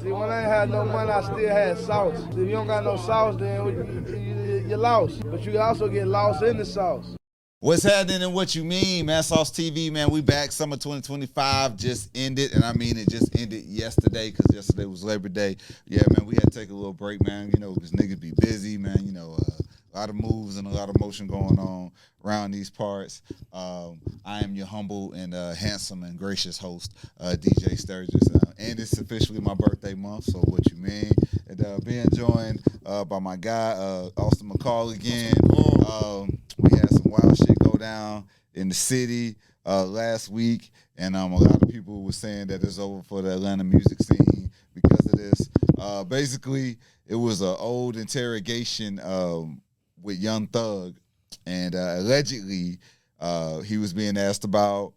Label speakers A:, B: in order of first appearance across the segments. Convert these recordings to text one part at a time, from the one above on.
A: See, when I ain't had no money, I still had sauce. If you don't got no sauce, then you're lost. But you can also get lost in the sauce.
B: What's happening and what you mean, man? Sauce TV, man. We back. Summer 2025 just ended, and I mean it just ended yesterday because yesterday was Labor Day. Yeah, man, we had to take a little break, man. You know, because niggas be busy, man. You know, a lot of moves and a lot of motion going on around these parts. I am your humble and handsome and gracious host, DJ Sturgis, and it's officially my birthday month. So what you mean? And being joined by my guy Austin McCall again. We had some wild shit go down in the city last week, and a lot of people were saying that it's over for the Atlanta music scene because of this. Basically, it was an old interrogation with Young Thug, and allegedly he was being asked about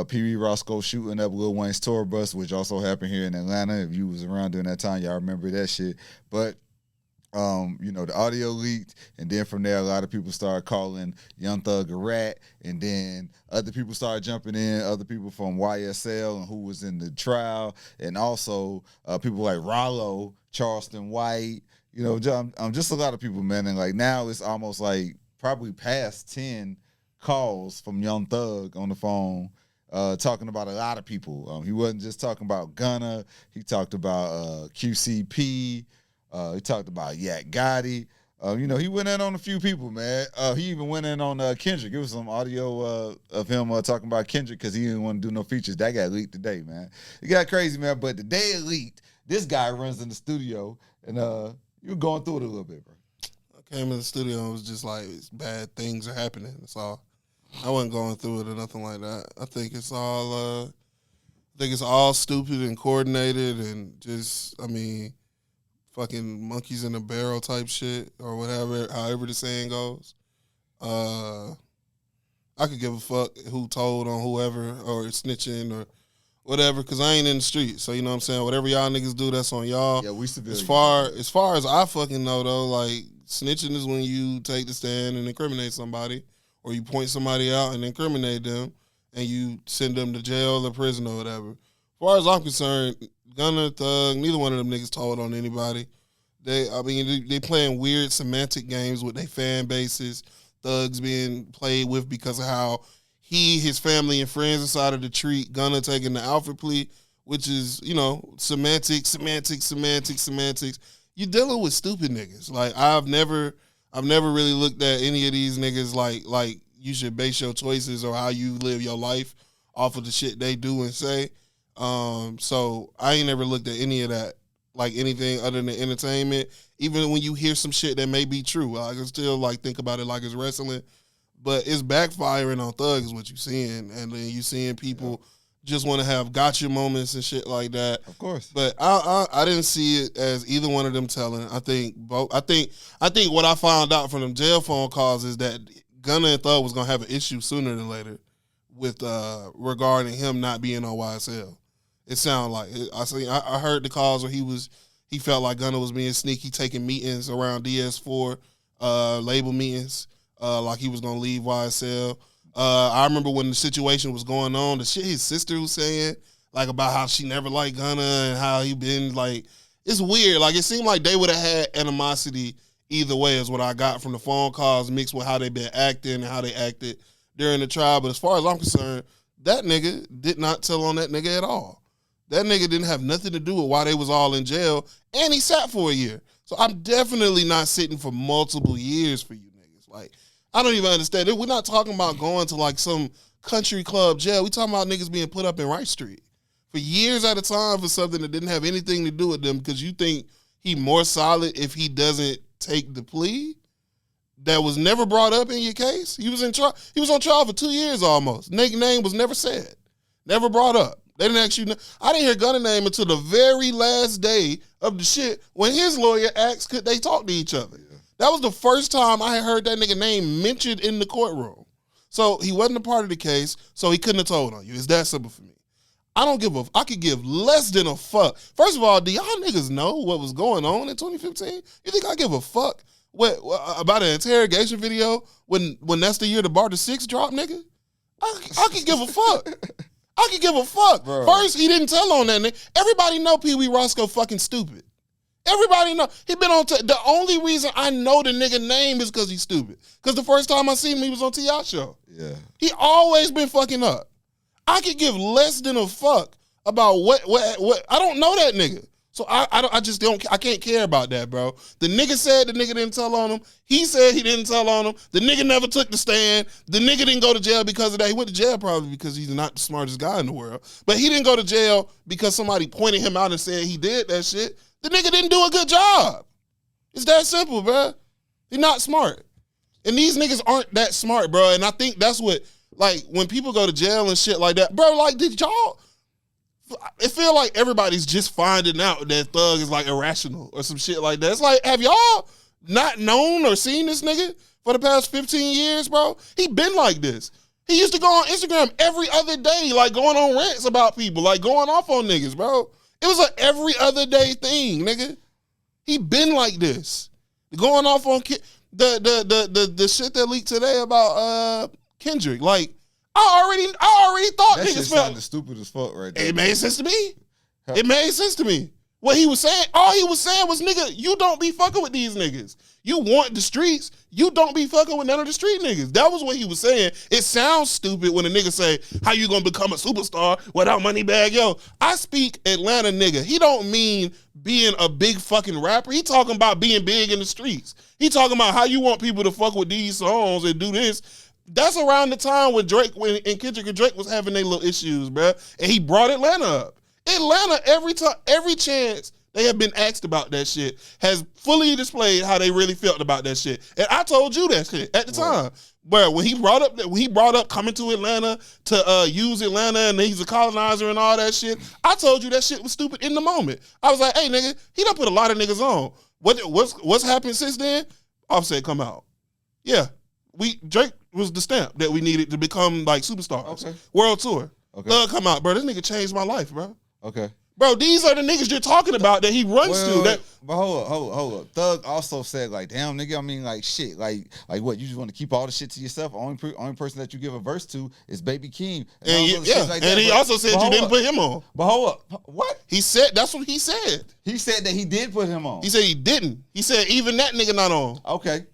B: Pee Wee Roscoe shooting up Lil Wayne's tour bus, which also happened here in Atlanta. If you was around during that time, y'all remember that shit. But you know, the audio leaked, and then from there, a lot of people started calling Young Thug a rat, and then other people started jumping in, other people from YSL and who was in the trial, and also people like Rollo, Charleston White, you know, just a lot of people, man. And like now it's almost like probably past 10 calls from Young Thug on the phone talking about a lot of people. He wasn't just talking about Gunna, he talked about QCP. He talked about Yak Gotti. You know, he went in on a few people, man. He even went in on Kendrick. It was some audio of him talking about Kendrick because he didn't want to do no features. That got leaked today, man. It got crazy, man. But the day it leaked, this guy runs in the studio, and you were going through it a little bit, bro.
C: I came in the studio and it was just like, bad things are happening. That's all. I wasn't going through it or nothing like that. I think it's all stupid and coordinated and just, I mean, fucking monkeys in a barrel type shit or whatever, however the saying goes. I could give a fuck who told on whoever or snitching or whatever, because I ain't in the street. So, you know what I'm saying? Whatever y'all niggas do, that's on y'all.
B: Yeah, we civilians.
C: As far as I fucking know, though, like, snitching is when you take the stand and incriminate somebody, or you point somebody out and incriminate them, and you send them to jail or prison or whatever. As far as I'm concerned, Gunna, Thug, neither one of them niggas told on anybody. They playing weird semantic games with their fan bases. Thugs being played with because of how his family, and friends decided to treat Gunna taking the Alfred plea, which is, you know, semantics. You're dealing with stupid niggas. Like, I've never really looked at any of these niggas like you should base your choices or how you live your life off of the shit they do and say. So I ain't never looked at any of that like anything other than entertainment. Even when you hear some shit that may be true, I can still like think about it like it's wrestling. But it's backfiring on Thugs is what you're seeing, and then you seeing people just want to have gotcha moments and shit like that.
B: Of course.
C: But I didn't see it as either one of them telling. I think both. I think what I found out from them jail phone calls is that Gunna and Thug was gonna have an issue sooner than later with regarding him not being on YSL. It sounded like I heard the calls where he felt like Gunna was being sneaky, taking meetings around DS4 label meetings, like he was gonna leave YSL. I remember when the situation was going on, the shit his sister was saying, like about how she never liked Gunna and how he been like, it's weird. Like it seemed like they would have had animosity either way, is what I got from the phone calls mixed with how they been acting and how they acted during the trial. But as far as I'm concerned, that nigga did not tell on that nigga at all. That nigga didn't have nothing to do with why they was all in jail, and he sat for a year. So I'm definitely not sitting for multiple years for you niggas. Like, I don't even understand it. We're not talking about going to like some country club jail. We talking about niggas being put up in Rice Street for years at a time for something that didn't have anything to do with them, because you think he more solid if he doesn't take the plea that was never brought up in your case. He was in trial. He was on trial for 2 years almost. Name was never said, never brought up. They didn't actually. I didn't hear Gunna name until the very last day of the shit when his lawyer asked could they talk to each other. Yeah. That was the first time I had heard that nigga name mentioned in the courtroom. So he wasn't a part of the case, so he couldn't have told on you. It's that simple for me. I could give less than a fuck. First of all, do y'all niggas know what was going on in 2015? You think I give a fuck about an interrogation video when that's the year the Barter 6 dropped, nigga? I could give a fuck. I could give a fuck.
B: Bro.
C: First, he didn't tell on that nigga. Everybody know Pee Wee Roscoe fucking stupid. Everybody know. He been on, the only reason I know the nigga name is because he's stupid. Because the first time I seen him, he was on T.I. show.
B: Yeah.
C: He always been fucking up. I could give less than a fuck about what I don't know that nigga. So I just don't, I can't care about that, bro. The nigga said the nigga didn't tell on him. He said he didn't tell on him. The nigga never took the stand. The nigga didn't go to jail because of that. He went to jail probably because he's not the smartest guy in the world. But he didn't go to jail because somebody pointed him out and said he did that shit. The nigga didn't do a good job. It's that simple, bro. He's not smart. And these niggas aren't that smart, bro. And I think that's what, like, when people go to jail and shit like that, bro, like, did y'all, it feel like everybody's just finding out that Thug is like irrational or some shit like that. It's like, have y'all not known or seen this nigga for the past 15 years, bro? He been like this. He used to go on Instagram every other day, like going on rants about people, like going off on niggas, bro. It was a every other day thing, nigga. He been like this. Going off on the shit that leaked today about Kendrick, like, I already thought
B: That
C: niggas
B: shit
C: felt
B: sounded stupid as fuck right there.
C: It made sense to me. It made sense to me. What he was saying, all he was saying was, nigga, you don't be fucking with these niggas. You want the streets, you don't be fucking with none of the street niggas. That was what he was saying. It sounds stupid when a nigga say, how you gonna become a superstar without Moneybagg Yo? I speak Atlanta nigga. He don't mean being a big fucking rapper. He talking about being big in the streets. He talking about how you want people to fuck with these songs and do this. That's around the time when and Kendrick and Drake was having their little issues, bro. And he brought Atlanta up. Atlanta, every chance they have been asked about that shit, has fully displayed how they really felt about that shit. And I told you that shit at the time. Bro, when he brought up coming to Atlanta to use Atlanta and he's a colonizer and all that shit, I told you that shit was stupid in the moment. I was like, hey nigga, he done put a lot of niggas on. What's happened since then? Offset come out. Yeah. Drake was the stamp that we needed to become like superstars.
B: Okay.
C: World tour.
B: Okay.
C: Thug come out, bro. This nigga changed my life, bro.
B: Okay.
C: Bro, these are the niggas you're talking about that he runs to.
B: But hold up. Thug also said, like, damn, nigga, I mean, like, shit. Like what, you just want to keep all the shit to yourself? Only person that you give a verse to is Baby Keem.
C: And he also said you didn't put him on.
B: But hold up. What?
C: He said, that's what he said.
B: He said that he did put him on.
C: He said he didn't. He said even that nigga not on.
B: Okay.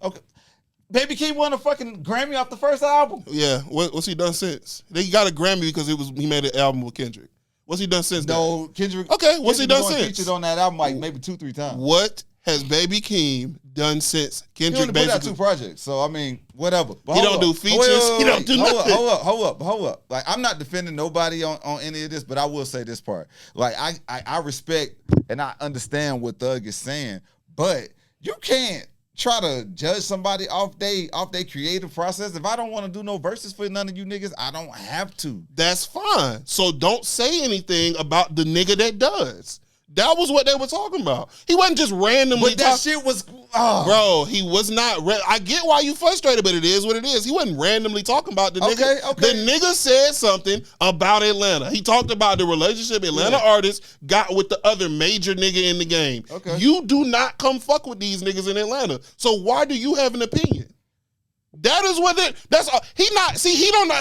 B: Baby Keem won a fucking Grammy off the first album.
C: Yeah. What's he done since? He got a Grammy because he made an album with Kendrick. What's he done since?
B: No, Kendrick.
C: Okay, what's he done since?
B: Featured on that album like maybe 2-3 times.
C: What has Baby Keem done since Kendrick?
B: He only put out 2 projects, so I mean, whatever. But
C: he don't do features. He don't do nothing.
B: Hold up. Like, I'm not defending nobody on any of this, but I will say this part. Like, I respect and I understand what Thug is saying, but you can't try to judge somebody off they creative process. If I don't want to do no verses for none of you niggas, I don't have to.
C: That's fine. So don't say anything about the nigga that does. That was what they were talking about. He wasn't just randomly.
B: But that shit was,
C: bro. He was not. I get why you frustrated, but it is what it is. He wasn't randomly talking about the nigga.
B: Okay.
C: The nigga said something about Atlanta. He talked about the relationship Atlanta artists got with the other major nigga in the game.
B: Okay.
C: You do not come fuck with these niggas in Atlanta. So why do you have an opinion? That is what that's he not see he don't know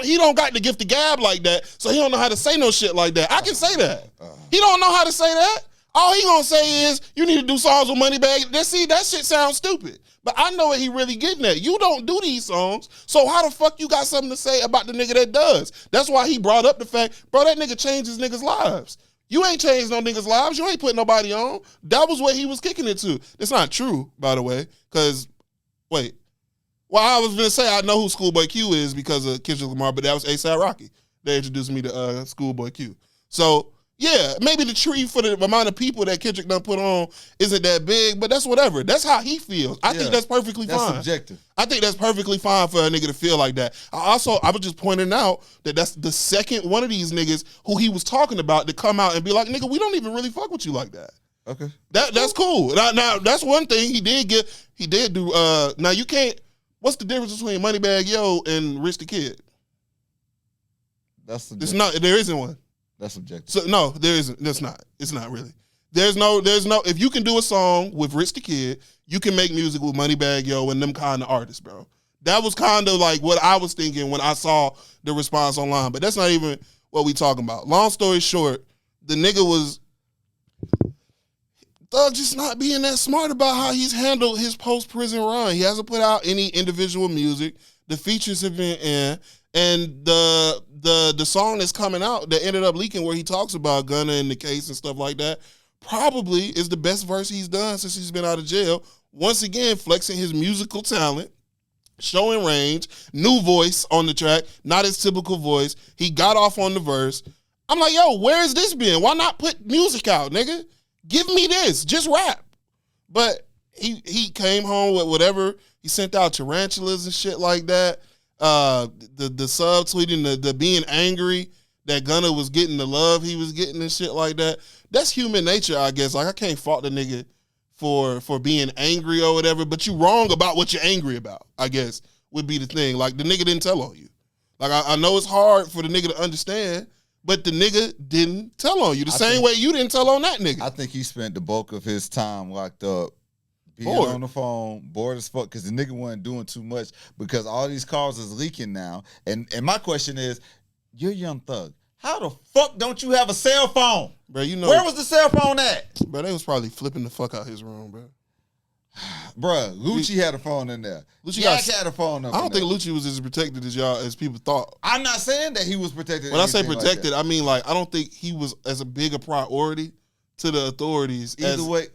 C: he don't got the gift of gab like that, so he don't know how to say no shit like that. I can say that. He don't know how to say that. All he gonna say is you need to do songs with Moneybagg. That shit sounds stupid. But I know what he really getting at. You don't do these songs, so how the fuck you got something to say about the nigga that does? That's why he brought up the fact, bro, that nigga changes niggas' lives. You ain't changed no niggas' lives. You ain't putting nobody on. That was what he was kicking it to. It's not true, by the way, because wait. Well, I was going to say I know who Schoolboy Q is because of Kendrick Lamar, but that was A$AP Rocky. They introduced me to Schoolboy Q. So, yeah, maybe the tree for the amount of people that Kendrick done put on isn't that big, but that's whatever. That's how he feels. I think that's perfectly fine.
B: That's subjective.
C: I think that's perfectly fine for a nigga to feel like that. I was just pointing out that that's the second one of these niggas who he was talking about to come out and be like, nigga, we don't even really fuck with you like that.
B: Okay.
C: That's cool. Now that's one thing he did do. Now you can't. What's the difference between Moneybagg Yo and Rich the Kid?
B: That's
C: subjective. It's not. There isn't one.
B: That's subjective.
C: So no, there isn't. That's not. It's not really. There's no. If you can do a song with Rich the Kid, you can make music with Moneybagg Yo and them kind of artists, bro. That was kind of like what I was thinking when I saw the response online. But that's not even what we talking about. Long story short, the nigga was Thug just not being that smart about how he's handled his post-prison run. He hasn't put out any individual music. The features have been in. And the song that's coming out that ended up leaking where he talks about Gunna and the case and stuff like that probably is the best verse he's done since he's been out of jail. Once again, flexing his musical talent, showing range, new voice on the track, not his typical voice. He got off on the verse. I'm like, yo, where's this been? Why not put music out, nigga? Give me this. Just rap. But he came home with whatever. He sent out tarantulas and shit like that. The subtweeting, the being angry that Gunna was getting the love he was getting and shit like that. That's human nature, I guess. Like, I can't fault the nigga for being angry or whatever, but you wrong about what you're angry about, I guess, would be the thing. Like, the nigga didn't tell on you. Like, I know it's hard for the nigga to understand, but the nigga didn't tell on you. The same way you didn't tell on that nigga.
B: I think he spent the bulk of his time locked up, being on the phone, bored as fuck, because the nigga wasn't doing too much because all these calls is leaking now. And my question is, you're Young Thug. How the fuck don't you have a cell phone?
C: Bro, you know,
B: where was the cell phone at?
C: Bro, they was probably flipping the fuck out his room, bro.
B: Bruh, Lucci had a phone in there.
C: Yak
B: had a phone up
C: I don't think Lucci was as protected as people thought.
B: I'm not saying that he was protected.
C: When I say protected, like I mean, like, I don't think he was as a big a priority to the authorities.
B: Either way.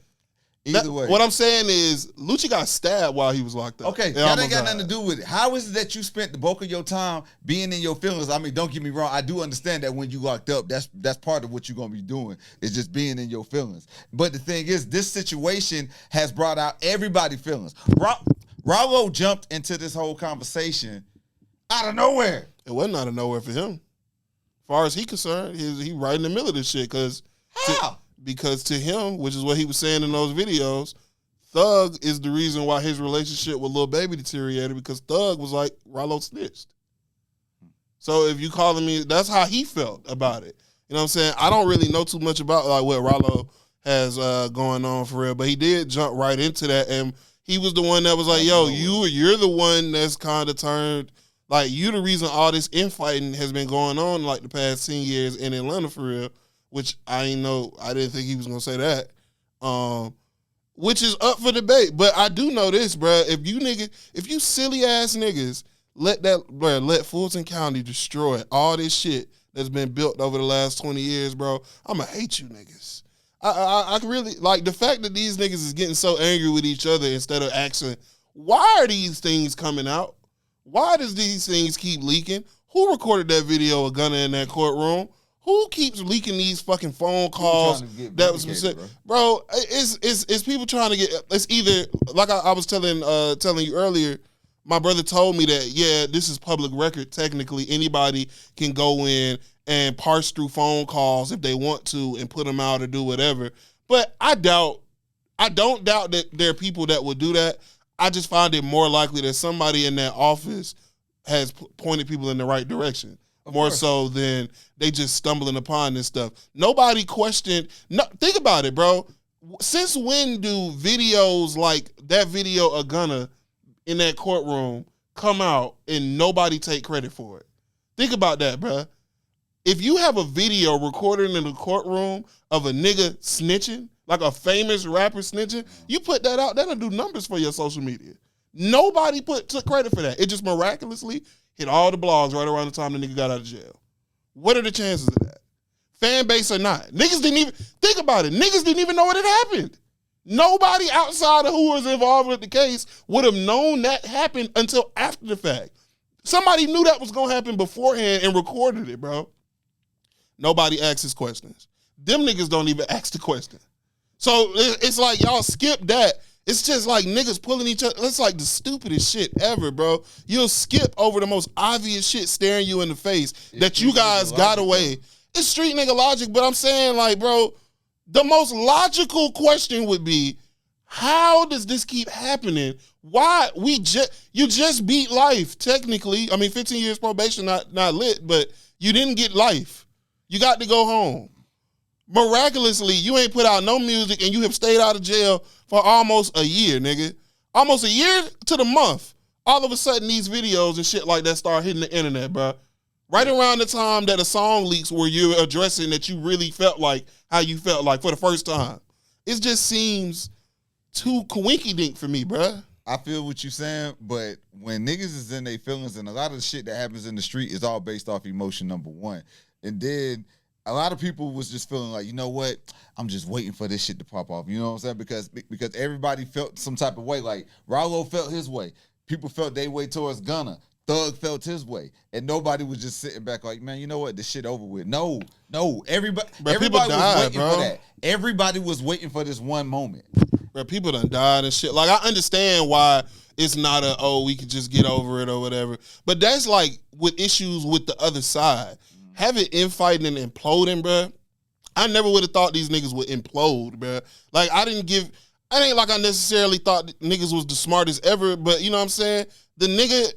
C: What I'm saying is, Lucci got stabbed while he was locked up.
B: Okay, that ain't got nothing to do with it. How is it that you spent the bulk of your time being in your feelings? I mean, don't get me wrong. I do understand that when you locked up, that's part of what you're going to be doing, is just being in your feelings. But the thing is, this situation has brought out everybody's feelings. Rollo jumped into this whole conversation out of nowhere.
C: It wasn't out of nowhere for him. As far as he's concerned, he right in the middle of this shit. Because to him, which is what he was saying in those videos, Thug is the reason why his relationship with Lil Baby deteriorated, because Thug was like, Rollo snitched. So if you calling me, that's how he felt about it. You know what I'm saying? I don't really know too much about like what Rollo has going on for real, but he did jump right into that, and he was the one that was like, yo, you're the one that's kind of turned, like, you the reason all this infighting has been going on like the past 10 years in Atlanta for real. Which I didn't think he was gonna say that. Which is up for debate. But I do know this, bro. If you silly ass niggas let Fulton County destroy all this shit that's been built over the last 20 years, bro, I'ma hate you niggas. I really like the fact that these niggas is getting so angry with each other instead of asking, why are these things coming out? Why does these things keep leaking? Who recorded that video of Gunna in that courtroom? Who keeps leaking these fucking phone calls? That was specific, bro. It's people trying to get. It's either like I was telling you earlier. My brother told me that this is public record. Technically, anybody can go in and parse through phone calls if they want to and put them out or do whatever. But I don't doubt that there are people that will do that. I just find it more likely that somebody in that office has pointed people in the right direction. More so than they just stumbling upon this stuff. Nobody questioned. No, think about it, bro. Since when do videos like that video of Gunna in that courtroom come out and nobody take credit for it? Think about that, bro. If you have a video recorded in the courtroom of a nigga snitching, like a famous rapper snitching, you put that out, that'll do numbers for your social media. Nobody took credit for that. It just miraculously hit all the blogs right around the time the nigga got out of jail. What are the chances of that? Fan base or not? Niggas didn't even, think about it, niggas didn't even know what had happened. Nobody outside of who was involved with the case would have known that happened until after the fact. Somebody knew that was going to happen beforehand and recorded it, bro. Nobody asks questions. Them niggas don't even ask the question. So it's like y'all skip that. It's just like niggas pulling each other. It's like the stupidest shit ever, bro. You'll skip over the most obvious shit staring you in the face that you guys got away. It's street nigga logic, but I'm saying, like, bro, the most logical question would be, how does this keep happening? Why you just beat life, technically. I mean, 15 years probation, not lit, but you didn't get life. You got to go home. Miraculously, you ain't put out no music and you have stayed out of jail for almost a year, nigga. Almost a year to the month. all of a sudden these videos and shit like that start hitting the internet, bro. Right around the time that a song leaks where you're addressing that you really felt like how you felt like for the first time. It just seems too coinky-dink for me, bro.
B: I feel what you're saying, but when niggas is in their feelings, and a lot of the shit that happens in the street is all based off emotion, number one. And then a lot of people was just feeling like, you know what? I'm just waiting for this shit to pop off. You know what I'm saying? Because everybody felt some type of way. Like, Rollo felt his way. People felt their way towards Gunna. Thug felt his way. And nobody was just sitting back like, man, you know what? This shit over with. No. Everybody was waiting for that. Everybody was waiting for this one moment.
C: Bro, people done died and shit. Like, I understand why it's not we could just get over it or whatever. But that's like with issues with the other side. Having infighting and imploding, bro. I never would have thought these niggas would implode, bro. Like, I ain't like I necessarily thought niggas was the smartest ever, but you know what I'm saying? The nigga,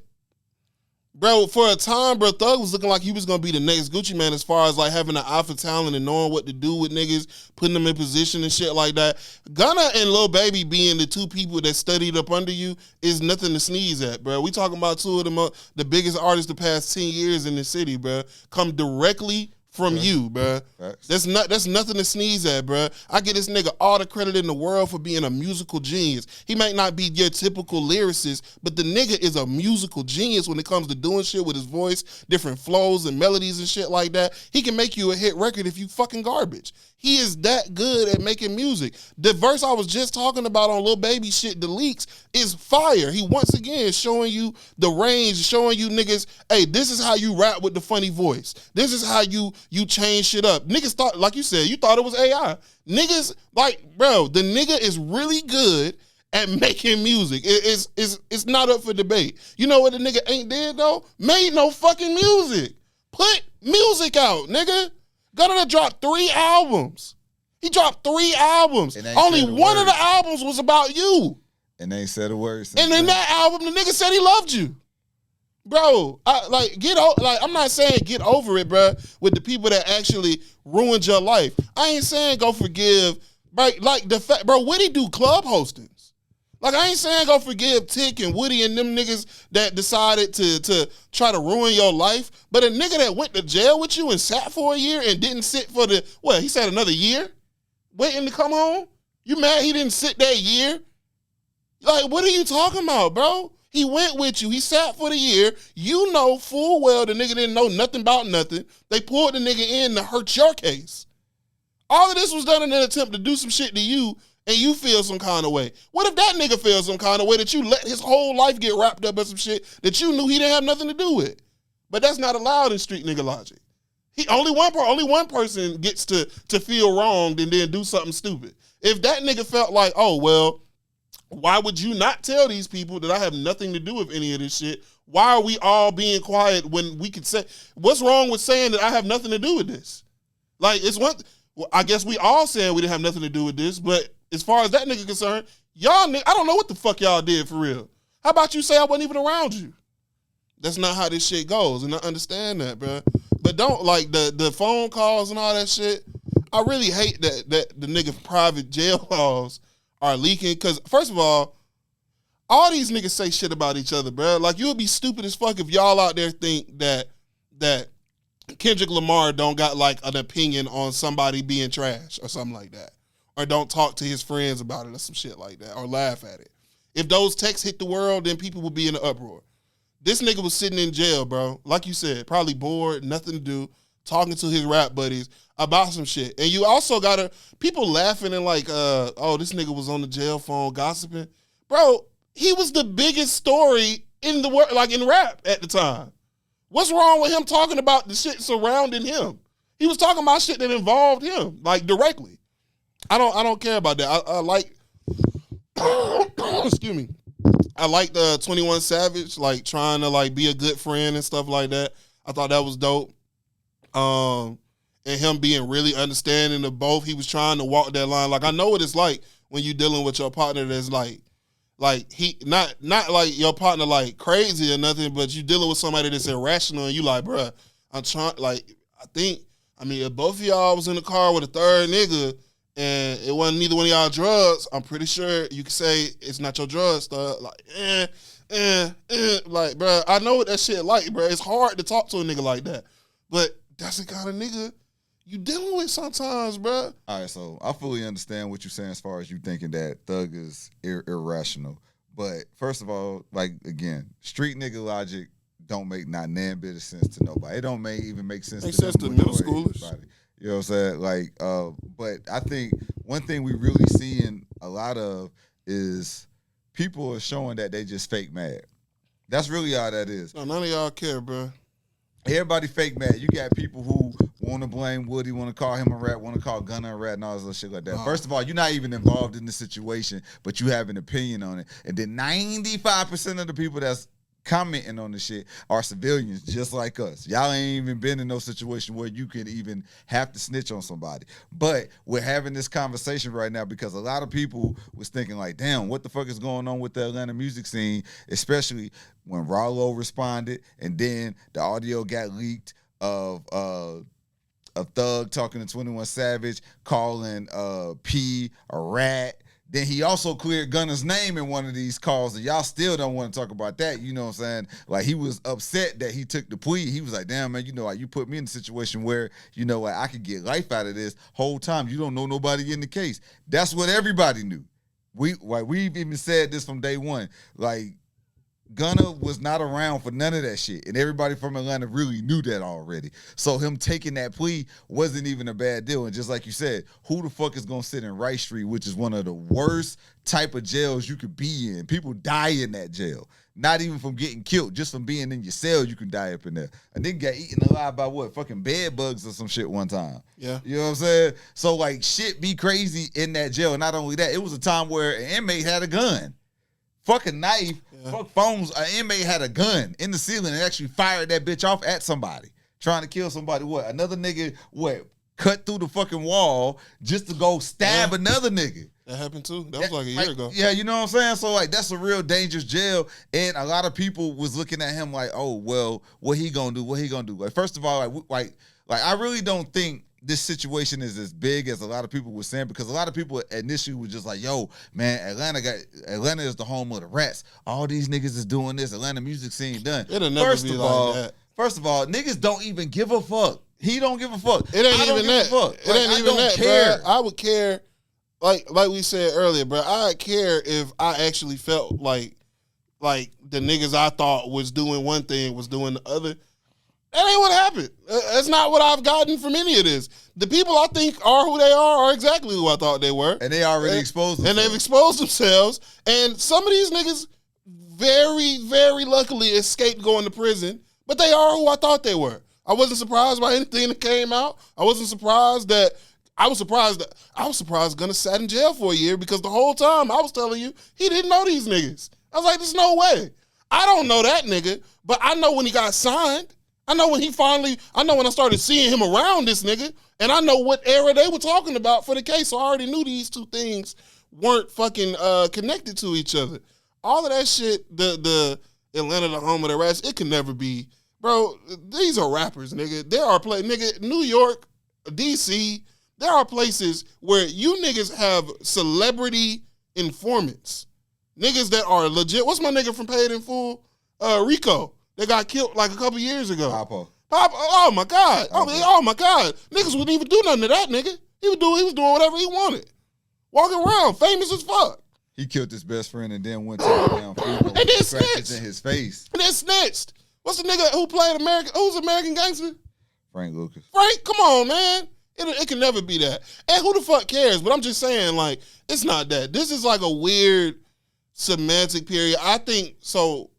C: bro, for a time, bro, Thug was looking like he was gonna be the next Gucci Mane as far as like having an eye for talent and knowing what to do with niggas, putting them in position and shit like that. Gunna and Lil Baby being the two people that studied up under you is nothing to sneeze at, bro. We talking about two of the biggest artists the past 10 years in the city, bro. Come directly from you, bro. That's nothing to sneeze at, bro. I give this nigga all the credit in the world for being a musical genius. He might not be your typical lyricist, but the nigga is a musical genius when it comes to doing shit with his voice, different flows and melodies and shit like that. He can make you a hit record if you fucking garbage. He is that good at making music. The verse I was just talking about on Lil Baby shit, The Leaks, is fire. He once again showing you the range, showing you niggas, hey, this is how you rap with the funny voice. This is how you change shit up. Niggas thought, like you said, you thought it was AI. Niggas, like, bro, the nigga is really good at making music. It's not up for debate. You know what the nigga ain't did, though? Made no fucking music. Put music out, nigga. Gunna dropped 3 albums. He dropped 3 albums. Only one of the albums was about you.
B: And they ain't said a word.
C: And in that album, the nigga said he loved you. Bro, I'm not saying get over it, bro, with the people that actually ruined your life. I ain't saying go forgive, like the fact, bro, Woody do club hostings. Like, I ain't saying go forgive Tick and Woody and them niggas that decided to try to ruin your life, but a nigga that went to jail with you and sat for a year and didn't sit for he said another year? Waiting to come home? You mad he didn't sit that year? Like, what are you talking about, bro? He went with you. He sat for the year. You know full well the nigga didn't know nothing about nothing. They pulled the nigga in to hurt your case. All of this was done in an attempt to do some shit to you, and you feel some kind of way. What if that nigga feels some kind of way that you let his whole life get wrapped up in some shit that you knew he didn't have nothing to do with? But that's not allowed in street nigga logic. Only one person gets to feel wronged and then do something stupid. If that nigga felt like, oh, well, why would you not tell these people that I have nothing to do with any of this shit? Why are we all being quiet when we could say, what's wrong with saying that I have nothing to do with this? Like, I guess we all saying we didn't have nothing to do with this, but as far as that nigga concerned, y'all nigga, I don't know what the fuck y'all did for real. How about you say I wasn't even around you? That's not how this shit goes, and I understand that, bro. But don't, like, the phone calls and all that shit, I really hate that the nigga private jail laws are leaking, because first of all these niggas say shit about each other, bro. Like, you would be stupid as fuck if y'all out there think that Kendrick Lamar don't got, like, an opinion on somebody being trash or something like that. Or don't talk to his friends about it or some shit like that, or laugh at it. If those texts hit the world, then people will be in an uproar. This nigga was sitting in jail, bro. Like you said, probably bored, nothing to do, talking to his rap buddies about some shit. And you also got people laughing and like, oh, this nigga was on the jail phone gossiping. Bro, he was the biggest story in the world, like in rap at the time. What's wrong with him talking about the shit surrounding him? He was talking about shit that involved him, like directly. I don't care about that. I like, excuse me. I like the 21 Savage, like trying to like be a good friend and stuff like that. I thought that was dope. And him being really understanding of both. He was trying to walk that line. Like, I know what it's like when you dealing with your partner that's like he not like your partner like crazy or nothing, but you dealing with somebody that's irrational and you like, bruh, I'm trying, like, if both of y'all was in the car with a third nigga and it wasn't neither one of y'all drugs, I'm pretty sure you could say it's not your drugs, stuff. Like, like, bro, I know what that shit like, bro. It's hard to talk to a nigga like that, but that's the kind of nigga you dealing with sometimes, bro.
B: All right, so I fully understand what you're saying as far as you thinking that Thug is irrational. But first of all, like, again, street nigga logic don't make not nan bit of sense to nobody. It don't even make sense
C: to middle schoolers.
B: Anybody. You know what I'm saying? Like, but I think one thing we really seeing a lot of is people are showing that they just fake mad. That's really all that is.
C: No, none of y'all care, bro.
B: Everybody fake mad. You got people who want to blame Woody, want to call him a rat, want to call Gunna a rat, and all this other shit like that. First of all, you're not even involved in the situation, but you have an opinion on it. And then 95% of the people that's commenting on the shit are civilians just like us. Y'all ain't even been in no situation where you could even have to snitch on somebody. But we're having this conversation right now because a lot of people was thinking like, damn, what the fuck is going on with the Atlanta music scene, especially when Rollo responded and then the audio got leaked of Thug talking to 21 Savage, calling P a rat. Then he also cleared Gunna's name in one of these calls, and y'all still don't want to talk about that. You know what I'm saying? Like, he was upset that he took the plea. He was like, damn, man, you know, like, you put me in a situation where, you know, like, I could get life out of this whole time. You don't know nobody in the case. That's what everybody knew. We've even said this from day one. Like, Gunna was not around for none of that shit, and everybody from Atlanta really knew that already. So him taking that plea wasn't even a bad deal. And just like you said, who the fuck is gonna sit in Rice Street, which is one of the worst type of jails you could be in? People die in that jail. Not even from getting killed, just from being in your cell, you can die up in there. A nigga got eaten alive by what? Fucking bed bugs or some shit one time.
C: Yeah.
B: You know what I'm saying? So, like, shit be crazy in that jail. And not only that, it was a time where an inmate had a gun. Fucking knife, fuck phones. An inmate had a gun in the ceiling and actually fired that bitch off at somebody, trying to kill somebody. What? Another nigga, cut through the fucking wall just to go stab another nigga.
C: That happened too. That was like a year ago.
B: Yeah, you know what I'm saying? So, like, that's a real dangerous jail. And a lot of people was looking at him like, oh, well, what he gonna do? What he gonna do? Like, first of all, like I really don't think this situation is as big as a lot of people were saying, because a lot of people initially were just like, yo, man, Atlanta is the home of the rats. All these niggas is doing this. Atlanta music scene done.
C: It'll never be like that.
B: First of all, niggas don't even give a fuck. He don't give a fuck.
C: It ain't even that. It ain't even that, bro. I would care, like we said earlier, bro. I'd care if I actually felt like the niggas I thought was doing one thing was doing the other. That ain't what happened. That's not what I've gotten from any of this. The people I think are who they are exactly who I thought they were.
B: And they already exposed themselves.
C: And they've exposed themselves. And some of these niggas very, very luckily escaped going to prison, but they are who I thought they were. I wasn't surprised by anything that came out. I was surprised Gunna sat in jail for a year, because the whole time I was telling you, he didn't know these niggas. I was like, there's no way. I don't know that nigga, but I know when he got signed. I know when I started seeing him around this nigga, and I know what era they were talking about for the case, so I already knew these two things weren't fucking connected to each other. All of that shit, the Atlanta, the home of the rats, it can never be. Bro, these are rappers, nigga. New York, DC, there are places where you niggas have celebrity informants. Niggas that are legit. What's my nigga from Paid in Full? Rico. They got killed like a couple years ago.
B: Papa.
C: Oh my God. Oh my God. Niggas wouldn't even do nothing to that nigga. He was doing whatever he wanted. Walking around, famous as fuck.
B: He killed his best friend and then went to the damn funeral
C: and then
B: scratches in his face.
C: And then snitched. What's the nigga who played who's American Gangster?
B: Frank Lucas.
C: Frank, come on, man. It can never be that. And who the fuck cares? But I'm just saying, like, it's not that. This is like a weird semantic period. I think so.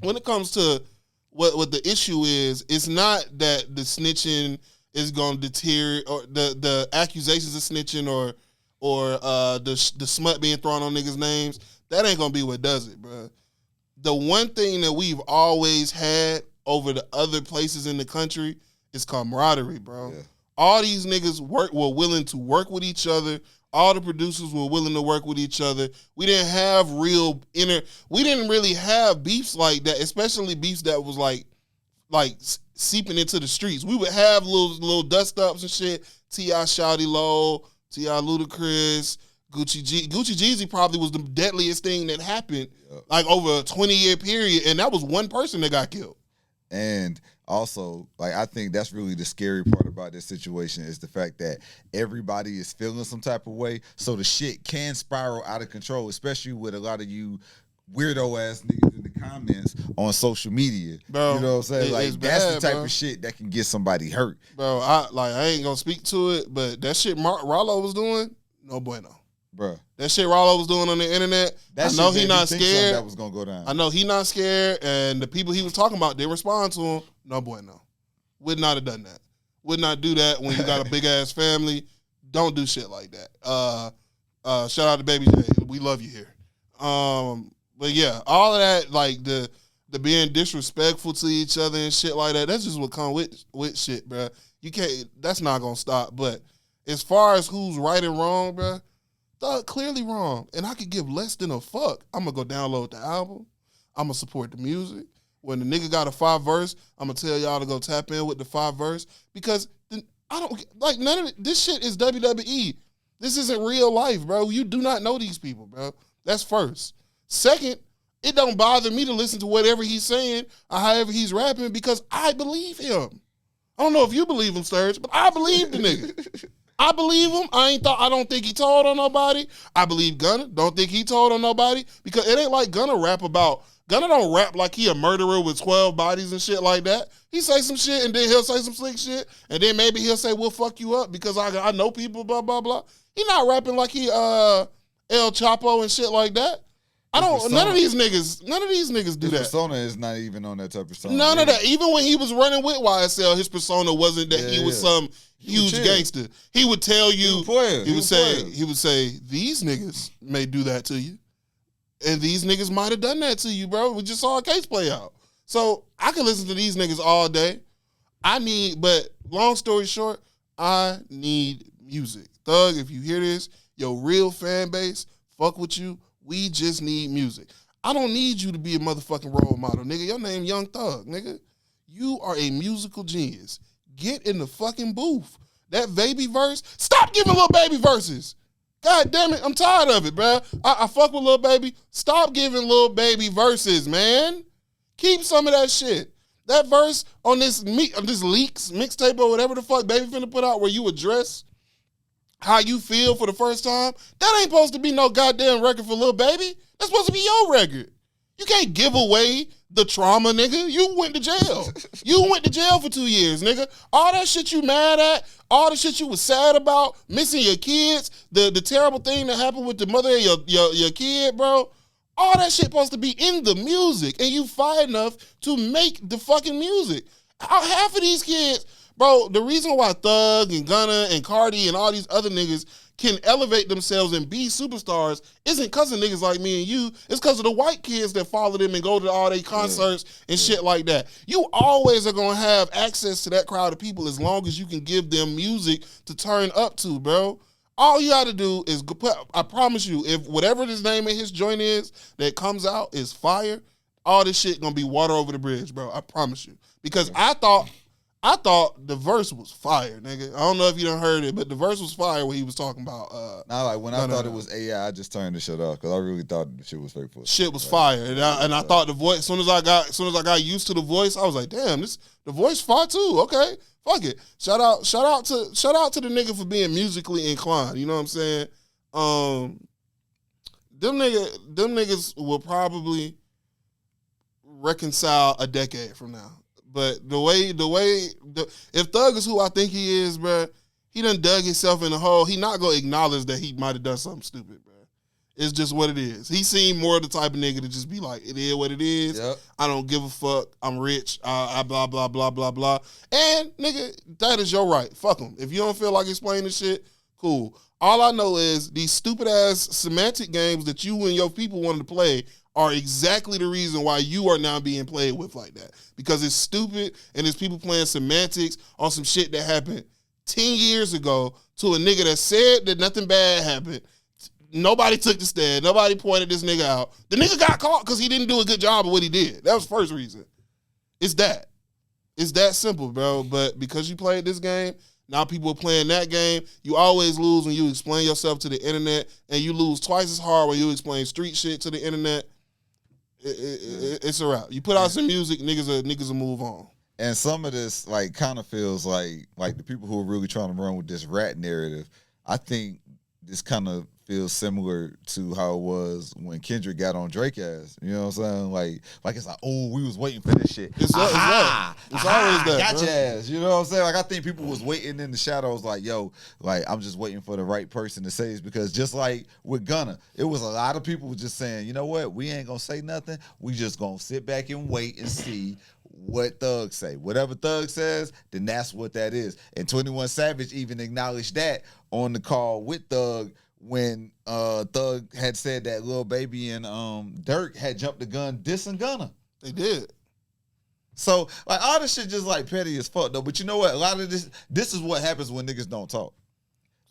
C: When it comes to what the issue is, it's not that the snitching is going to deter, or the accusations of snitching or the smut being thrown on niggas' names. That ain't going to be what does it, bro. The one thing that we've always had over the other places in the country is camaraderie, bro. Yeah. All these niggas were willing to work with each other. All the producers were willing to work with each other. We didn't have we didn't really have beefs like that, especially beefs that was like seeping into the streets. We would have little dust ups and shit. T.I. Shawty Low, T.I. Ludacris, Gucci Jeezy probably was the deadliest thing that happened like over a 20-year period, and that was one person that got killed.
B: And also, like, I think that's really the scary part about this situation is the fact that everybody is feeling some type of way, so the shit can spiral out of control, especially with a lot of you weirdo ass niggas in the comments on social media.
C: Bro,
B: you know what I'm saying? Like, that's
C: bad,
B: the type
C: bro.
B: of shit that can get somebody hurt.
C: Bro, I ain't gonna speak to it, but that shit Rollo was doing, no bueno.
B: Bro,
C: that shit Rollo was doing on the internet, I know he not scared.
B: That was gonna go down.
C: I know he not scared, and the people he was talking about, they respond to him, no bueno. Would not have done that. Would not do that when you got a big ass family. Don't do shit like that. Shout out to Baby J. We love you here. But yeah, all of that, like the being disrespectful to each other and shit like that, that's just what come with shit, bro. You can't. That's not gonna stop. But as far as who's right and wrong, bro, Thug clearly wrong, and I could give less than a fuck. I'm gonna go download the album. I'm gonna support the music. When the nigga got a 5 verse, I'm gonna tell y'all to go tap in with the 5 verse because I don't like none of it. This shit is WWE. This isn't real life, bro. You do not know these people, bro. That's first. Second, it don't bother me to listen to whatever he's saying or however he's rapping because I believe him. I don't know if you believe him, Sturge, but I believe the nigga. I believe him. I don't think he told on nobody. I believe Gunna. Don't think he told on nobody because it ain't like Gunna don't rap like he a murderer with 12 bodies and shit like that. He say some shit and then he'll say some slick shit and then maybe he'll say we'll fuck you up because I know people blah blah blah. He not rapping like he El Chapo and shit like that. None of these niggas do that.
B: His persona is not even on that type of persona.
C: None of that. Even when he was running with YSL, his persona wasn't that he was some huge gangster. He would tell you, he would say, these niggas may do that to you. And these niggas might have done that to you, bro. We just saw a case play out. So I can listen to these niggas all day. But long story short, I need music. Thug, if you hear this, your real fan base, fuck with you. We just need music. I don't need you to be a motherfucking role model, nigga. Your name Young Thug, nigga. You are a musical genius. Get in the fucking booth. That baby verse, stop giving little baby verses. God damn it, I'm tired of it, bro. I fuck with Lil Baby. Stop giving Lil Baby verses, man. Keep some of that shit. That verse on this Leaks mixtape or whatever the fuck Baby finna put out where you address how you feel for the first time, that ain't supposed to be no goddamn record for Lil Baby. That's supposed to be your record. You can't give away the trauma, nigga. You went to jail. You went to jail for 2 years, nigga. All that shit you mad at, all the shit you was sad about, missing your kids, the terrible thing that happened with the mother of your kid, bro. All that shit supposed to be in the music, and you fired enough to make the fucking music. Half of these kids, bro, the reason why Thug and Gunna and Cardi and all these other niggas can elevate themselves and be superstars isn't because of niggas like me and you. It's because of the white kids that follow them and go to all their concerts and shit like that. You always are going to have access to that crowd of people as long as you can give them music to turn up to, bro. All you got to do is, I promise you, if whatever his name and his joint is that comes out is fire, all this shit going to be water over the bridge, bro. I promise you. Because I thought the verse was fire, nigga. I don't know if you done heard it, but the verse was fire when he was talking about.
B: When I thought it was AI, I just turned the shit off because I really thought the shit was fake.
C: Shit was fire, and I thought the voice. As soon as I got used to the voice, I was like, damn, the voice fire too. Okay, fuck it. Shout out to the nigga for being musically inclined. You know what I'm saying? Them niggas will probably reconcile a decade from now. But if Thug is who I think he is, bro, he done dug himself in a hole. He not gonna acknowledge that he might have done something stupid, bro. It's just what it is. He seemed more the type of nigga to just be like, it is what it is. Yep. I don't give a fuck. I'm rich. I blah, blah, blah, blah, blah. And, nigga, that is your right. Fuck him. If you don't feel like explaining shit, cool. All I know is these stupid-ass semantic games that you and your people wanted to play are exactly the reason why you are now being played with like that. Because it's stupid and it's people playing semantics on some shit that happened 10 years ago to a nigga that said that nothing bad happened. Nobody took the stand. Nobody pointed this nigga out. The nigga got caught because he didn't do a good job of what he did. That was the first reason. It's that. It's that simple, bro. But because you played this game, Now people are playing that game. You always lose when you explain yourself to the internet, and you lose twice as hard when you explain street shit to the internet. It's a wrap. You put out some music, niggas will move on.
B: And some of this like kind of feels like the people who are really trying to run with this rat narrative. I think this kind of feels similar to how it was when Kendrick got on Drake ass. You know what I'm saying? Like it's like, oh, we was waiting for this shit.
C: It's always that.
B: Got your ass. You know what I'm saying? Like I think people was waiting in the shadows like, yo, like I'm just waiting for the right person to say this, because just like with Gunna, it was a lot of people just saying, you know what, we ain't gonna say nothing. We just gonna sit back and wait and see what Thug say. Whatever Thug says, then that's what that is. And 21 Savage even acknowledged that on the call with Thug, when Thug had said that Lil Baby and Dirk had jumped the gun dissing Gunna.
C: They did.
B: So, like, all this shit just, like, petty as fuck, though. But you know what? A lot of this is what happens when niggas don't talk.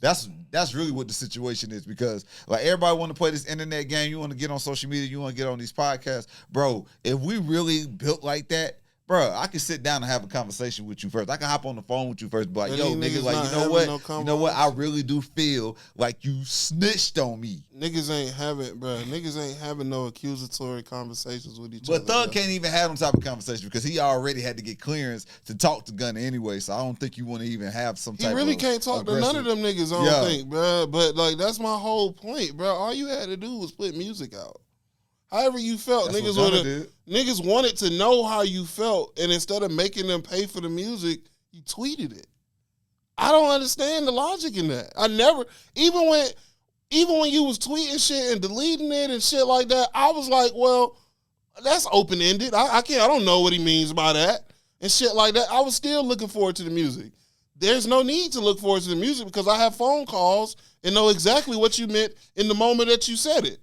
B: That's really what the situation is, because, like, everybody want to play this internet game. You want to get on social media. You want to get on these podcasts. Bro, if we really built like that, bro, I can sit down and have a conversation with you first. I can hop on the phone with you first, but like, yo, nigga, like, you know what? I really do feel like you snitched on me.
C: Niggas ain't having no accusatory conversations with each other.
B: But Thug can't even have them type of conversation because he already had to get clearance to talk to Gunna anyway. So I don't think you want to even have some type of.
C: He really can't talk to none of them niggas, I don't think, bro. But like, that's my whole point, bro. All you had to do was put music out. However you felt, niggas wanted to know how you felt, and instead of making them pay for the music, you tweeted it. I don't understand the logic in that. I never, even when you was tweeting shit and deleting it and shit like that, I was like, well, that's open-ended. I don't know what he means by that and shit like that. I was still looking forward to the music. There's no need to look forward to the music because I have phone calls and know exactly what you meant in the moment that you said it.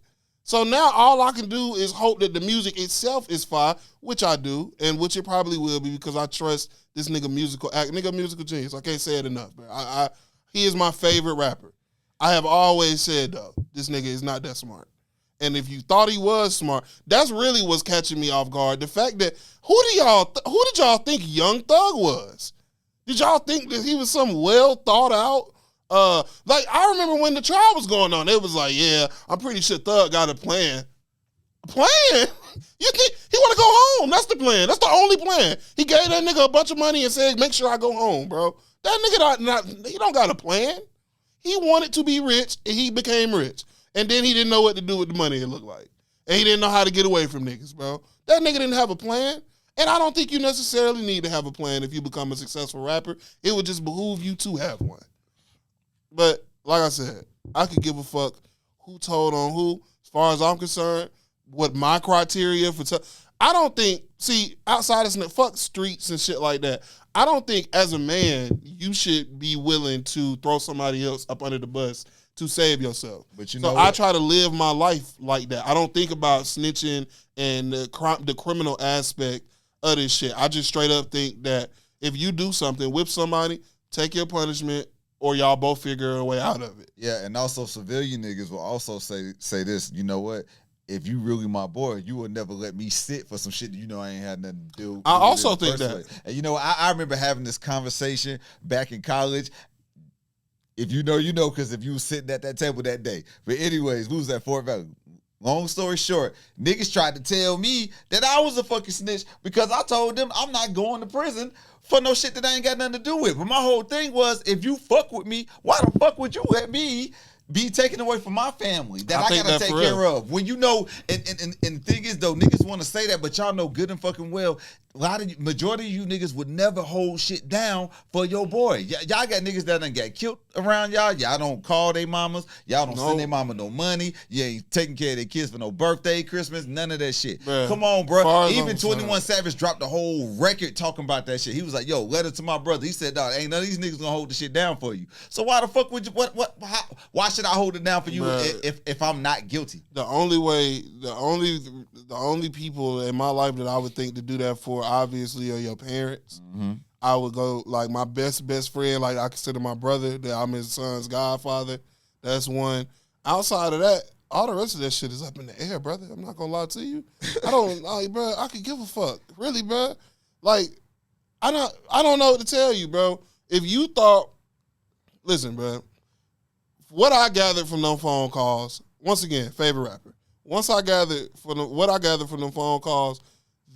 C: So now all I can do is hope that the music itself is fire, which I do, and which it probably will be because I trust this nigga musical genius. I can't say it enough, bro. He is my favorite rapper. I have always said, though, this nigga is not that smart. And if you thought he was smart, that's really what's catching me off guard. The fact that, who did y'all think Young Thug was? Did y'all think that he was some well thought out? Like, I remember when the trial was going on, it was like, yeah, I'm pretty sure Thug got a plan. A plan? You think he want to go home? That's the plan. That's the only plan. He gave that nigga a bunch of money and said, make sure I go home, bro. That nigga he don't got a plan. He wanted to be rich, and he became rich. And then he didn't know what to do with the money, it looked like. And he didn't know how to get away from niggas, bro. That nigga didn't have a plan. And I don't think you necessarily need to have a plan if you become a successful rapper. It would just behoove you to have one. But like I said, I could give a fuck who told on who. As far as I'm concerned, what my criteria for I don't think, outside of fuck streets and shit like that, I don't think as a man you should be willing to throw somebody else up under the bus to save yourself. But I try to live my life like that. I don't think about snitching and the criminal aspect of this shit. I just straight up think that if you do something with somebody, take your punishment, or y'all both figure a way out of it.
B: Yeah, and also civilian niggas will also say this, you know what? If you really my boy, you will never let me sit for some shit that you know I ain't had nothing to do.
C: I also think that.
B: And you know, I remember having this conversation back in college. If you know, you know, because if you was sitting at that table that day. But anyways, we was at Fort Valley. Long story short, niggas tried to tell me that I was a fucking snitch because I told them I'm not going to prison for no shit that I ain't got nothing to do with. But my whole thing was, if you fuck with me, why the fuck would you let me be taken away from my family that I gotta take care of? When you know, and the thing is though, niggas want to say that, but y'all know good and fucking well, majority of you niggas would never hold shit down for your boy. Y'all got niggas that done got killed around y'all. Y'all don't call their mamas. Y'all don't send their mama no money. You ain't taking care of their kids for no birthday, Christmas, none of that shit. Bruh, come on, bro. Even 21 Savage dropped a whole record talking about that shit. He was like, yo, letter to my brother. He said, dog, ain't none of these niggas gonna hold the shit down for you. So why the fuck would you, why should I hold it down for you if I'm not guilty?
C: The only people in my life that I would think to do that for, obviously, are your parents. Mm-hmm. I would go, like, my best friend, like, I consider my brother, that I'm his son's godfather. That's one. Outside of that, all the rest of that shit is up in the air, brother. I'm not gonna lie to you. Bro, I could give a fuck. Really, bro. Like, I don't know what to tell you, bro. If you thought listen, bro. What I gathered from them phone calls, once again, favorite rapper. What I gathered from them phone calls,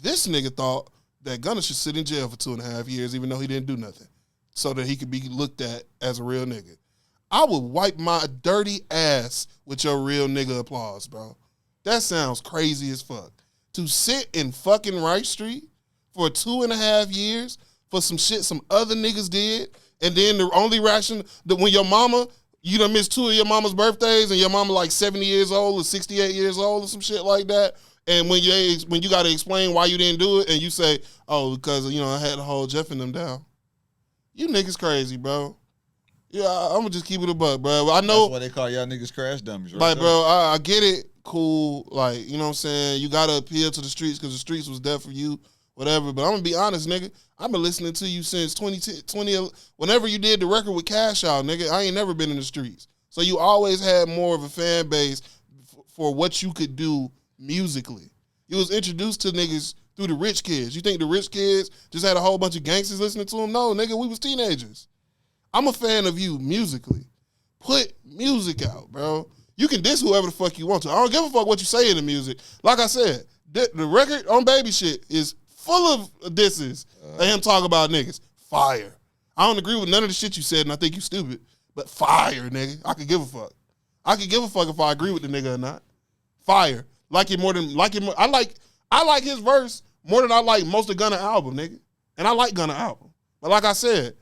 C: this nigga thought that Gunna should sit in jail for 2.5 years, even though he didn't do nothing, so that he could be looked at as a real nigga. I would wipe my dirty ass with your real nigga applause, bro. That sounds crazy as fuck. To sit in fucking Rice Street for 2.5 years for some shit some other niggas did, and then the only ration that when your mama, you done missed 2 of your mama's birthdays, and your mama like 70 years old or 68 years old or some shit like that, and when you got to explain why you didn't do it, and you say, oh, because, I had to hold Jeff and them down. You niggas crazy, bro. Yeah, I'm going to just keep it a buck, bro. I know.
B: That's why they call y'all niggas crash dummies, right?
C: Like, bro, I get it. Cool. Like, you know what I'm saying? You got to appeal to the streets because the streets was there for you, whatever. But I'm going to be honest, nigga. I've been listening to you since 2010, whenever you did the record with Cash Out, nigga. I ain't never been in the streets. So you always had more of a fan base for what you could do musically. You was introduced to niggas through the rich kids. You think the rich kids just had a whole bunch of gangsters listening to them? No, nigga, we was teenagers. I'm a fan of you musically. Put music out, bro. You can diss whoever the fuck you want to. I don't give a fuck what you say in the music. Like I said, the record on Baby Shit is full of disses and him talking about niggas. Fire. I don't agree with none of the shit you said, and I think you stupid. But fire, nigga. I could give a fuck. I could give a fuck if I agree with the nigga or not. Fire. I like his verse more than I like most of Gunna album, nigga. And I like Gunna album. But like I said,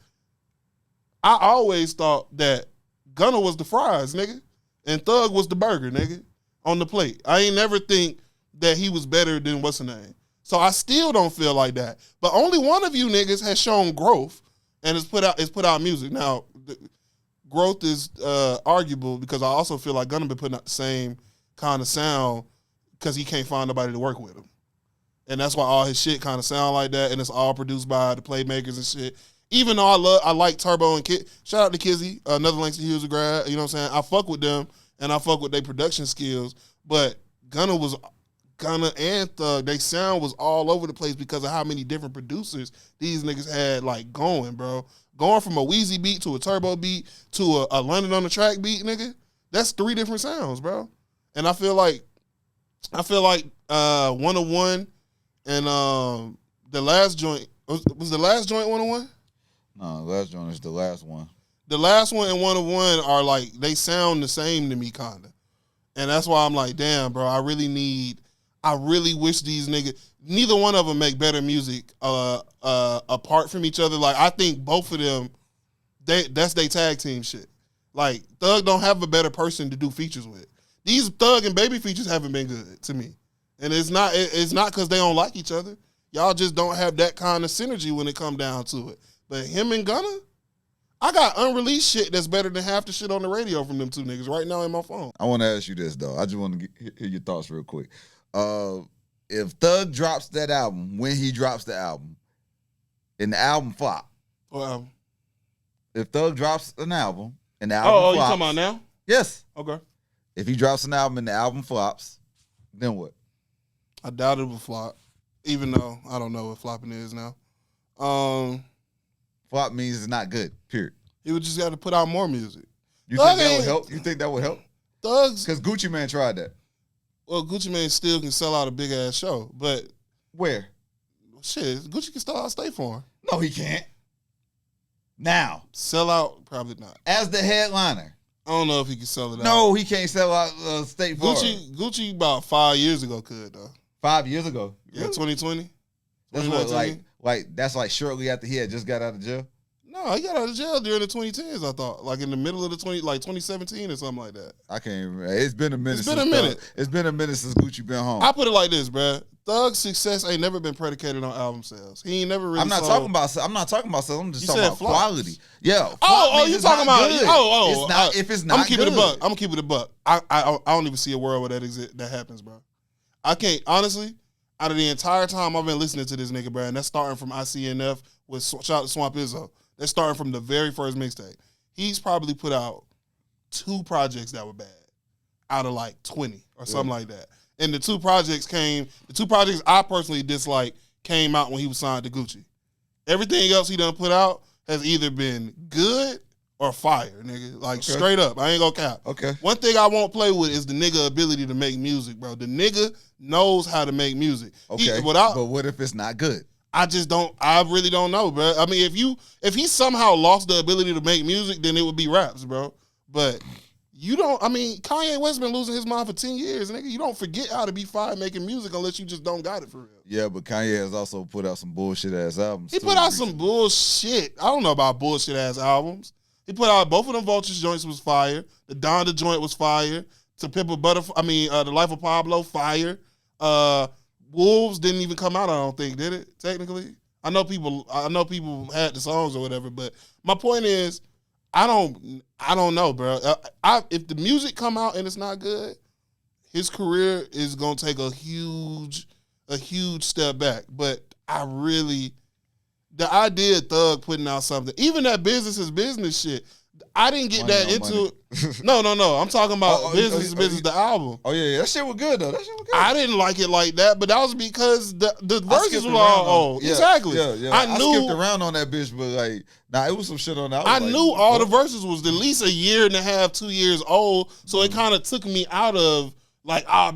C: I always thought that Gunna was the fries, nigga, and Thug was the burger, nigga, on the plate. I ain't never think that he was better than what's the name. So I still don't feel like that. But only one of you niggas has shown growth and has put out music. Now, growth is arguable because I also feel like Gunna been putting out the same kind of sound because he can't find nobody to work with him. And that's why all his shit kind of sound like that, and it's all produced by the playmakers and shit. Even though I like Turbo and Kid. Shout out to Kizzy, another Langston Hughes grad. You know what I'm saying? I fuck with them, and I fuck with their production skills. But Gunna and Thug, they sound was all over the place because of how many different producers these niggas had like going, bro. Going from a Wheezy beat to a Turbo beat to a London on the Track beat, nigga. That's 3 different sounds, bro. And I feel like 101 and the last joint was the last joint 101?
B: No, the last joint is the last one.
C: The last one and 101 are like, they sound the same to me, kinda. And that's why I'm like, damn, bro, I really wish these niggas, neither one of them make better music apart from each other. Like, I think both of them, that's their tag team shit. Like, Thug don't have a better person to do features with. These Thug and Baby features haven't been good to me. And it's not because they don't like each other. Y'all just don't have that kind of synergy when it come down to it. But him and Gunna, I got unreleased shit that's better than half the shit on the radio from them two niggas right now in my phone.
B: I want to ask you this, though. I just want to hear your thoughts real quick. If Thug drops that album, when he drops the album, and the album flop.
C: Well,
B: if Thug drops an album, and the album flops.
C: You talking about now?
B: Yes.
C: Okay.
B: If he drops an album and the album flops, then what?
C: I doubt it will flop, even though I don't know what flopping is now.
B: Flop means it's not good, period.
C: He would just got to put out more music.
B: You think that would help? You think that would help?
C: Thugs.
B: Because Gucci Mane tried that.
C: Well, Gucci Mane still can sell out a big-ass show, but...
B: Where?
C: Shit, Gucci can still stay for him.
B: No, he can't. Now.
C: Sell out? Probably not.
B: As the headliner.
C: I don't know if he can sell it out.
B: No, he can't sell out State Farm.
C: Gucci about 5 years ago could, though.
B: 5 years ago?
C: Yeah, 2020.
B: That's what, like that's like shortly after he had just got out of jail?
C: No, he got out of jail during the 2010s, I thought. Like in the middle of the 2017 or something like that.
B: I can't remember. It's been a minute. It's been a minute since Gucci been home.
C: I put it like this, bruh. Thug's success ain't never been predicated on album sales. He ain't never really.
B: I'm not talking about sales. I'm just talking about quality. Yeah.
C: You talking about?
B: It's not. If it's not,
C: I'm gonna keep it a buck. I don't even see a world where that happens, bro. I can't honestly. Out of the entire time I've been listening to this nigga, bro, and that's starting from ICNF with shout out to Swamp Izzo. That's starting from the very first mixtape. He's probably put out 2 projects that were bad out of like 20 or something like that. And the 2 projects I personally dislike came out when he was signed to Gucci. Everything else he done put out has either been good are fire, nigga. Like, straight up. I ain't gonna cap.
B: Okay.
C: One thing I won't play with is the nigga ability to make music, bro. The nigga knows how to make music.
B: Okay. But what if it's not good?
C: I really don't know, bro. I mean, if he somehow lost the ability to make music, then it would be raps, bro. But Kanye West been losing his mind for 10 years, nigga. You don't forget how to be fire making music unless you just don't got it for real.
B: Yeah, but Kanye has also put out some bullshit-ass albums.
C: He put out some bullshit. I don't know about bullshit-ass albums. He put out both of them Vultures joints was fire. The Donda joint was fire. To Pimp a Butterfly, The Life of Pablo, fire. Wolves didn't even come out, I don't think, did it, technically? I know people had the songs or whatever, but my point is, I don't know, bro. If the music come out and it's not good, his career is gonna take a huge step back. But the idea of Thug putting out something, even that business is business shit, I didn't get that into it. No. I'm talking about business is business, the album.
B: Oh yeah, that shit was good though.
C: I didn't like it like that, but that was because the verses were all old. Yeah, exactly.
B: Yeah. I skipped around on that bitch, but it was some shit on that.
C: I knew all the verses was at least a year and a half, 2 years old, so it kind of took me out of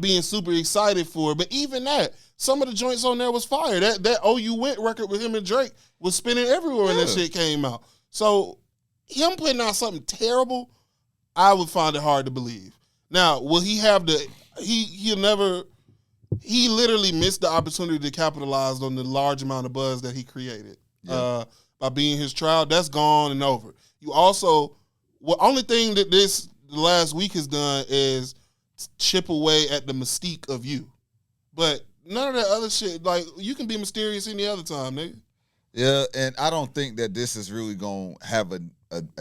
C: being super excited for it. But even that, some of the joints on there was fire. That Oh You Went record with him and Drake was spinning everywhere when that shit came out. So him putting out something terrible, I would find it hard to believe. Now, will he have he literally missed the opportunity to capitalize on the large amount of buzz that he created by being his trial. That's gone and over. You also, only thing that the last week has done is chip away at the mystique of you. But none of that other shit, you can be mysterious any other time, nigga.
B: Yeah, and I don't think that this is really going to have a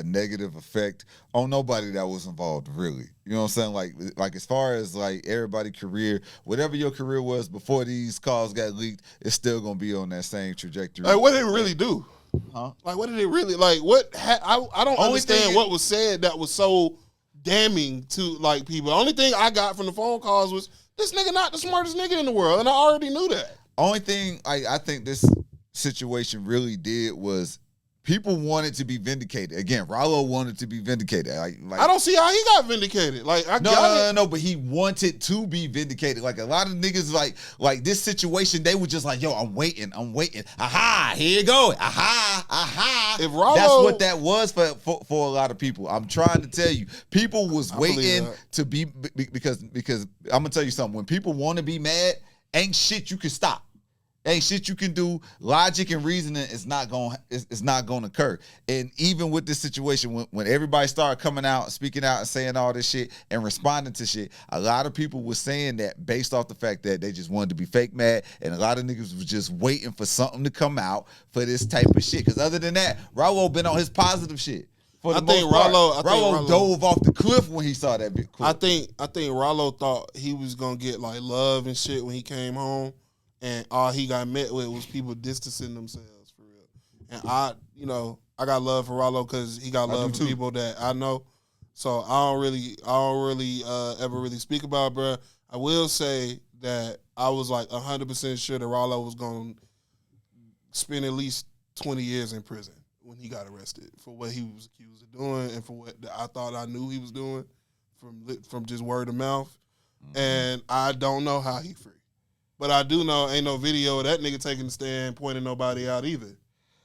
B: negative effect on nobody that was involved, really. You know what I'm saying? Like as far as everybody's career, whatever your career was before these calls got leaked, it's still going to be on that same trajectory.
C: What did it really do? Huh? What did it really, I don't understand what was said that was so damning to, people. The only thing I got from the phone calls was, this nigga not the smartest nigga in the world, and I already knew that.
B: Only thing I think this situation really did was people wanted to be vindicated. Again, Rollo wanted to be vindicated. I
C: don't see how he got vindicated.
B: No, but he wanted to be vindicated. A lot of niggas, like this situation, they were just yo, I'm waiting. Aha, here you go. Aha.
C: If Rollo,
B: that's what that was for a lot of people. I'm trying to tell you, people was waiting to be, because I'm gonna tell you something. When people want to be mad, ain't shit you can stop. Ain't shit you can do. Logic and reasoning is not going to occur. And even with this situation, when everybody started coming out, speaking out, and saying all this shit and responding to shit, a lot of people were saying that based off the fact that they just wanted to be fake mad, and a lot of niggas was just waiting for something to come out for this type of shit. Because other than that, Rollo been on his positive shit.
C: I think Rollo
B: dove off the cliff when he saw that big clip.
C: I think Rollo thought he was gonna get love and shit when he came home. And all he got met with was people distancing themselves for real. And I got love for Rollo because he got love for people that I know. So I don't really ever really speak about it, bro. I will say that I was 100% sure that Rollo was going to spend at least 20 years in prison when he got arrested for what he was accused of doing and for what I thought I knew he was doing from just word of mouth. Mm-hmm. And I don't know how he free. But I do know ain't no video of that nigga taking the stand pointing nobody out either.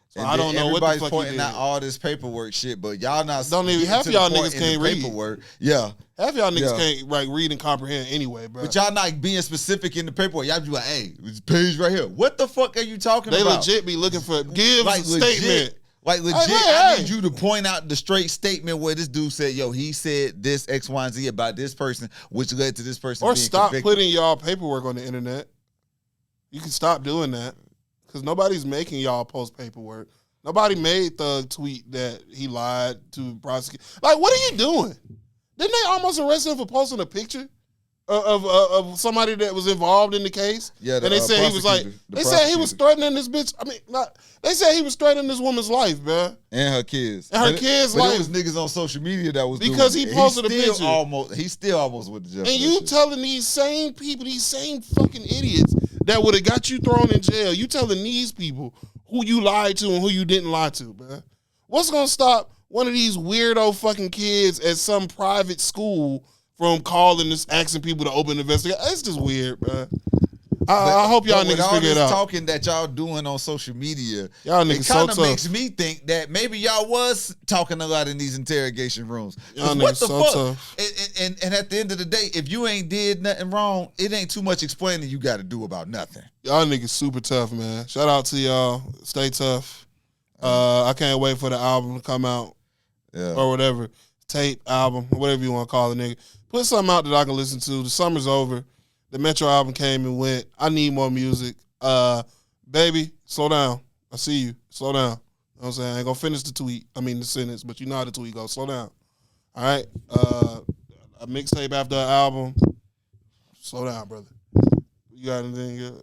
C: So I don't know what the fuck he did. Everybody's
B: pointing out all this paperwork shit, but y'all not.
C: Don't even half y'all niggas can't read
B: paperwork. Yeah,
C: half y'all niggas can't read and comprehend anyway, bro.
B: But y'all not being specific in the paperwork. Y'all be like, hey, this page right here. What the fuck are you talking about?
C: They legit be looking for a statement.
B: Legit, I need you to point out the straight statement where this dude said, yo, he said this X, Y, and Z about this person, which led to this person
C: or
B: being
C: stop
B: convicted.
C: Putting y'all paperwork on the internet. You can stop doing that because nobody's making y'all post paperwork. Nobody made Thug tweet that he lied to prosecute. What are you doing? Didn't they almost arrest him for posting a picture of somebody that was involved in the case? Yeah, and they said he was they said he was threatening this bitch. They said he was threatening this woman's life, bro,
B: and her kids.
C: Life.
B: There was niggas on social media that was
C: because
B: doing
C: he posted a picture.
B: He still almost with the justice.
C: And you telling these same people, these same fucking idiots that would have got you thrown in jail. You telling these people who you lied to and who you didn't lie to, man. What's gonna stop one of these weirdo fucking kids at some private school from calling this, asking people to open an investigation. It's just weird, bro. I hope y'all niggas figure it out.
B: Talking that y'all doing on social media,
C: y'all niggas
B: it
C: so
B: kind
C: tough.
B: of makes me think that maybe y'all was talking a lot in these interrogation rooms.
C: Y'all
B: What
C: niggas
B: the
C: so
B: fuck?
C: tough.
B: And at the end of the day, if you ain't did nothing wrong, it ain't too much explaining you got to do about nothing.
C: Y'all niggas super tough, man. Shout out to y'all. Stay tough. I can't wait for the album to come out.
B: Yeah.
C: Or whatever. Tape, album, whatever you want to call it, nigga. Put something out that I can listen to. The summer's over. The Metro album came and went. I need more music. Baby, slow down. I see you. Slow down. You know what I'm saying? I ain't gonna finish the sentence, but you know how the tweet goes. Slow down. All right? A mixtape after an album. Slow down, brother. You got anything good?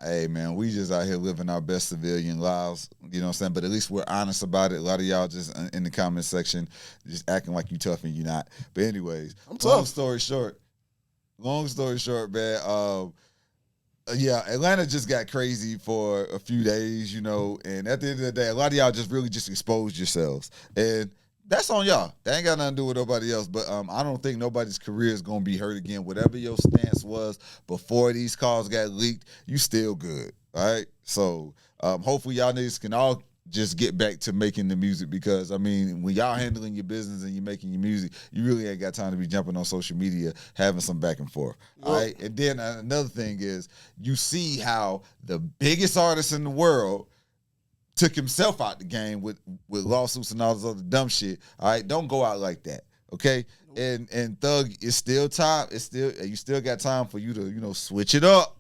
B: Hey, man, we just out here living our best civilian lives, you know what I'm saying? But at least we're honest about it. A lot of y'all just in the comment section just acting like you tough and you not. But anyways,
C: I'm tough.
B: Long story short, man, yeah, Atlanta just got crazy for a few days, you know, and at the end of the day, a lot of y'all just really just exposed yourselves. And that's on y'all. That ain't got nothing to do with nobody else. But I don't think nobody's career is going to be hurt again. Whatever your stance was before these calls got leaked, you still good, all right? So hopefully y'all niggas can all just get back to making the music because, I mean, when y'all handling your business and you're making your music, you really ain't got time to be jumping on social media, having some back and forth, all right? And then another thing is you see how the biggest artist in the world took himself out the game with lawsuits and all this other dumb shit. All right, don't go out like that. Okay, and Thug is still time. You still got time for you to switch it up,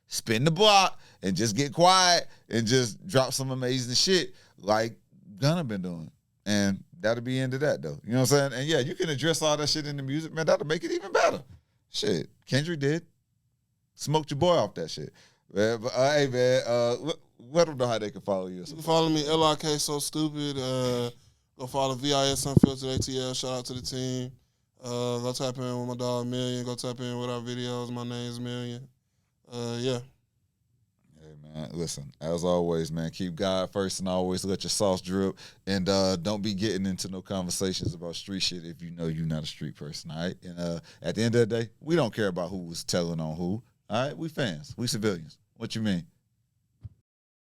B: spin the block, and just get quiet and just drop some amazing shit like Gunna been doing. And that'll be into that though. You know what I'm saying? And yeah, you can address all that shit in the music, man. That'll make it even better. Shit, Kendrick did. Smoked your boy off that shit. Man, but hey man, let them know how they can follow you.
C: You can follow me, LRK So Stupid. Go follow VIS Unfiltered ATL. Shout out to the team. Go tap in with my dog Million. Go tap in with our videos. My name's Million. Yeah.
B: Hey man, listen, as always, man, keep God first and always let your sauce drip. And don't be getting into no conversations about street shit if you know you're not a street person, all right? And at the end of the day, we don't care about who was telling on who. All right, we fans, we civilians. What you mean?